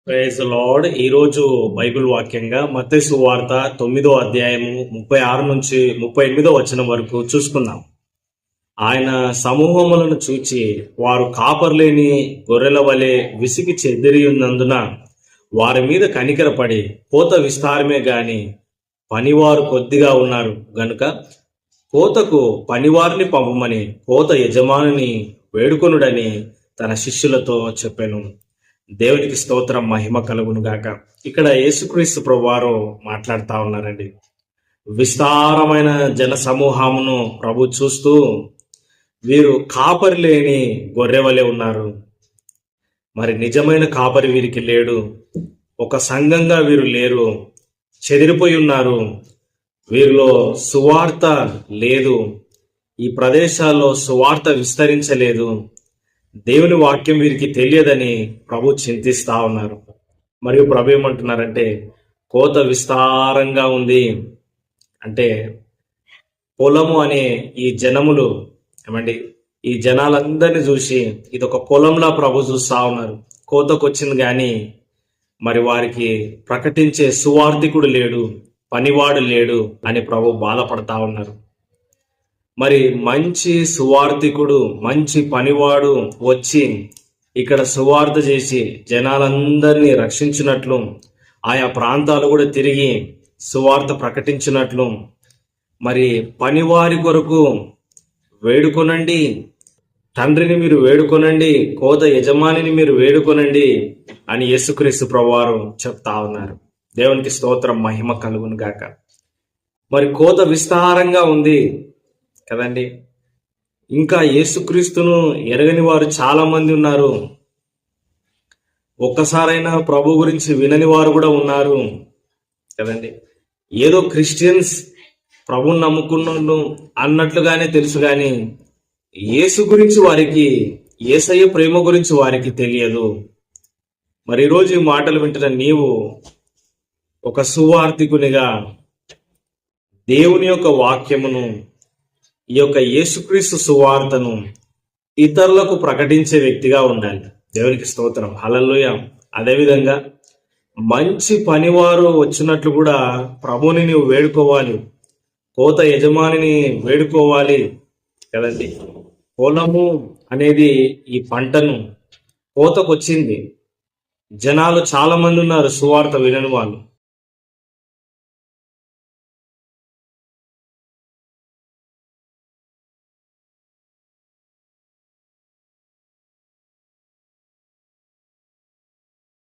Praise Lord. ఈరోజు Bible వాక్యంగా మత్తయి సువార్త 9వ అధ్యాయము 36 నుంచి 38వ వచనం వరకు చూసుకుందాం. ఆయన సమూహములను చూచి వారు కాపర్లేని గొర్రెల వలె విసిగి చెదిరి ఉన్నందున వారి మీద కనికరపడి కోత విస్తారమే గాని పనివారు కొద్దిగా ఉన్నారు గనుక కోతకు పనివారిని పంపమని కోత యజమానిని వేడుకొనుడని తన శిష్యులతో చెప్పెను. దేవునికి స్తోత్రం, మహిమ కలుగును గాక. ఇక్కడ యేసుక్రీస్తు ప్రభువారు మాట్లాడుతూ ఉన్నారండి. విస్తారమైన జన సమూహమును ప్రభు చూస్తూ వీరు కాపరి లేని గొర్రె వలె ఉన్నారు. మరి నిజమైన కాపరి వీరికి లేడు. ఒక సంఘంగా వీరు లేరు, చెదిరిపోయి ఉన్నారు. వీరిలో సువార్త లేదు. ఈ ప్రదేశాల్లో సువార్త విస్తరించలేదు. దేవుని వాక్యం వీరికి తెలియదని ప్రభు చింతిస్తా ఉన్నారు. మరియు ప్రభు ఏమంటున్నారంటే, కోత విస్తారంగా ఉంది అంటే పొలము అనే ఈ జనములు ఏమండి, ఈ జనాలందరినీ చూసి ఇది ఒక పొలంలా ప్రభు చూస్తా ఉన్నారు. కోతకు వచ్చింది కానీ మరి వారికి ప్రకటించే సువార్థికుడు లేడు, పనివాడు లేడు అని ప్రభు బాధపడతా ఉన్నారు. మరి మంచి సువార్థికుడు, మంచి పనివాడు వచ్చి ఇక్కడ సువార్త చేసి జనాలందరినీ రక్షించినట్లు, ఆయా ప్రాంతాలు కూడా తిరిగి సువార్త ప్రకటించినట్లు, మరి పనివారి కొరకు వేడుకొనండి, తండ్రిని మీరు వేడుకొనండి, కోత యజమానిని మీరు వేడుకొనండి అని యేసుక్రీస్తు ప్రభువారు చెప్తా ఉన్నారు. దేవునికి స్తోత్రం, మహిమ కలుగును గాక. మరి కోత విస్తారంగా ఉంది కదండి. ఇంకా యేసుక్రీస్తును ఎరగని వారు చాలా మంది ఉన్నారు. ఒక్కసారైనా ప్రభు గురించి వినని వారు కూడా ఉన్నారు కదండి. ఏదో క్రిస్టియన్స్ ప్రభుని నమ్ముకున్నాను అన్నట్లుగానే తెలుసు కానీ యేసు గురించి వారికి, యేసయ్య ప్రేమ గురించి వారికి తెలియదు. మరి ఈరోజు ఈ మాటలు వింటున్న నీవు ఒక సువార్థికునిగా దేవుని యొక్క వాక్యమును, ఈ యొక్క యేసుక్రీస్తు సువార్తను ఇతరులకు ప్రకటించే వ్యక్తిగా ఉండాలి. దేవునికి స్తోత్రం, హల్లెలూయా. అదేవిధంగా మంచి పనివారు వచ్చినట్లు కూడా ప్రభుని నీవు వేడుకోవాలి, కోత యజమానిని వేడుకోవాలి కదండి. పొలము అనేది ఈ పంటను కోతకొచ్చింది. జనాలు చాలా మంది ఉన్నారు సువార్త వినని వాళ్ళు.